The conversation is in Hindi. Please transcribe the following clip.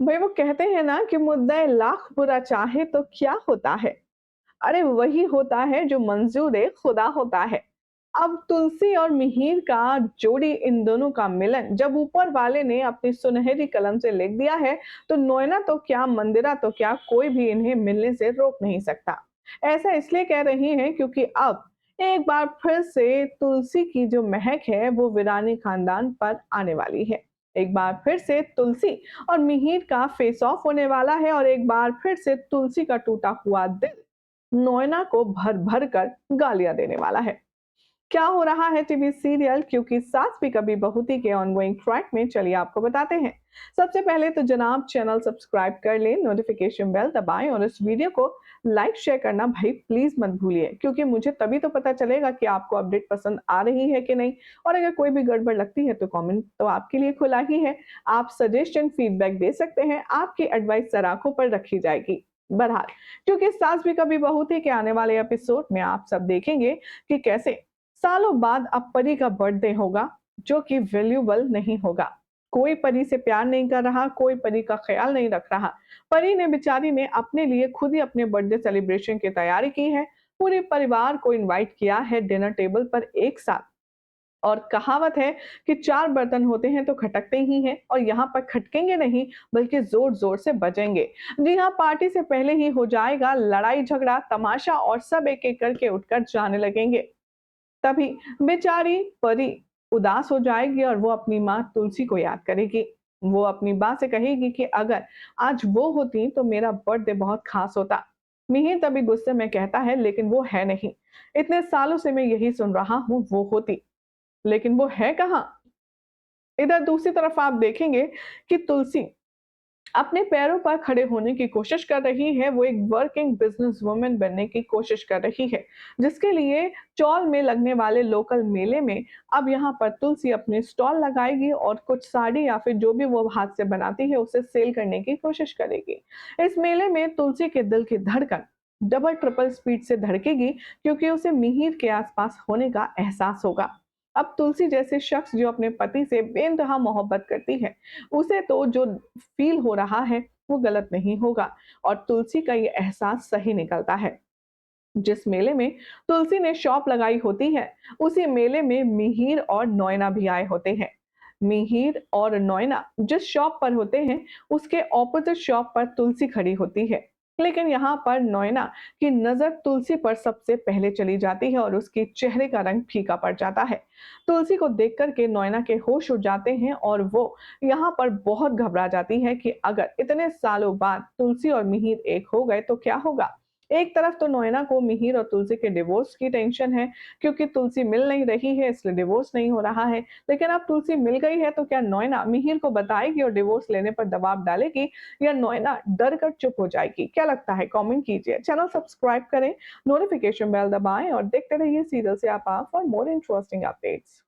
भाई वो कहते हैं ना कि मुद्दा लाख बुरा चाहे तो क्या होता है। अरे वही होता है जो मंजूर खुदा होता है। अब तुलसी और मिहिर का जोड़ी, इन दोनों का मिलन जब ऊपर वाले ने अपनी सुनहरी कलम से लिख दिया है, तो नोएना तो क्या, मंदिरा तो क्या, कोई भी इन्हें मिलने से रोक नहीं सकता। ऐसा इसलिए कह रही हैं क्योंकि अब एक बार फिर से तुलसी की जो महक है वो वीरानी खानदान पर आने वाली है। एक बार फिर से तुलसी और मिहिर का फेस ऑफ होने वाला है, और एक बार फिर से तुलसी का टूटा हुआ दिल नोएना को भर भर कर गालियां देने वाला है। क्या हो रहा है टीवी सीरियल क्योंकि सास भी कभी बहू थी के ऑनगोइंग ट्रैक में, चलिए आपको बताते हैं। सबसे पहले तो जनाब चैनल सब्सक्राइब कर लें, नोटिफिकेशन बेल दबाएं और इस वीडियो को लाइक शेयर करना भाई प्लीज मत भूलिए, क्योंकि मुझे तभी तो पता चलेगा कि आपको अपडेट पसंद आ रही है कि नहीं। और अगर कोई भी गड़बड़ लगती है तो कमेंट तो आपके लिए खुला ही है। आप सजेशन फीडबैक दे सकते हैं, आपकी एडवाइस सर आंखों पर रखी जाएगी। बहरहाल, क्योंकि सास भी कभी बहू थी के आने वाले एपिसोड में आप सब देखेंगे कि कैसे सालों बाद अब परी का बर्थडे होगा, जो कि वैल्यूबल नहीं होगा। कोई परी से प्यार नहीं कर रहा, कोई परी का ख्याल नहीं रख रहा। परी ने, बेचारी ने अपने लिए खुद ही अपने बर्थडे सेलिब्रेशन की तैयारी की है। पूरे परिवार को इनवाइट किया है डिनर टेबल पर एक साथ। और कहावत है कि चार बर्तन होते हैं तो खटकते ही हैं, और यहाँ पर खटकेंगे नहीं बल्कि जोर जोर से बजेंगे। जी हाँ, पार्टी से पहले ही हो जाएगा लड़ाई झगड़ा तमाशा, और सब एक एक करके उठकर जाने लगेंगे। तभी बेचारी परी उदास हो जाएगी और वो अपनी माँ तुलसी को याद करेगी। वो अपनी माँ से कहेगी कि अगर आज वो होती तो मेरा बर्थडे बहुत खास होता। मिहिर तभी गुस्से में कहता है, लेकिन वो है नहीं। इतने सालों से मैं यही सुन रहा हूँ, वो होती, लेकिन वो है कहाँ। इधर दूसरी तरफ आप देखेंगे कि तुलसी अपने पैरों पर खड़े होने की कोशिश कर रही है। वो एक वर्किंग बिजनेस वुमन बनने की कोशिश कर रही है, जिसके लिए चौल में लगने वाले लोकल मेले में अब यहाँ पर तुलसी अपनी स्टॉल लगाएगी और कुछ साड़ी या फिर जो भी वो हाथ से बनाती है उसे सेल करने की कोशिश करेगी। इस मेले में तुलसी के दिल की धड़कन डबल ट्रिपल स्पीड से धड़केगी, क्योंकि उसे मिहिर के आसपास होने का एहसास होगा। अब तुलसी जैसे शख्स जो अपने पति से बेइंतहा मोहब्बत करती है, उसे तो जो फील हो रहा है वो गलत नहीं होगा, और तुलसी का ये एहसास सही निकलता है। जिस मेले में तुलसी ने शॉप लगाई होती है, उसी मेले में मिहिर और नोएना भी आए होते हैं। मिहिर और नोएना जिस शॉप पर होते हैं, उसके ऑपोजिट शॉप पर तुलसी खड़ी होती है। लेकिन यहाँ पर नोएना की नजर तुलसी पर सबसे पहले चली जाती है और उसके चेहरे का रंग फीका पड़ जाता है। तुलसी को देख कर के नोएना के होश उड़ जाते हैं, और वो यहाँ पर बहुत घबरा जाती है कि अगर इतने सालों बाद तुलसी और मिहिर एक हो गए तो क्या होगा। एक तरफ तो नोएना को मिहिर और तुलसी के डिवोर्स की टेंशन है, क्योंकि तुलसी मिल नहीं रही है इसलिए डिवोर्स नहीं हो रहा है। लेकिन अब तुलसी मिल गई है तो क्या नोएना मिहिर को बताएगी और डिवोर्स लेने पर दबाव डालेगी, या नोएना डर कर चुप हो जाएगी? क्या लगता है, कमेंट कीजिए। चैनल सब्सक्राइब करें, नोटिफिकेशन बेल दबाएं और देखते रहिए सीरियल से आप फॉर मोर इंटरेस्टिंग अपडेट्स।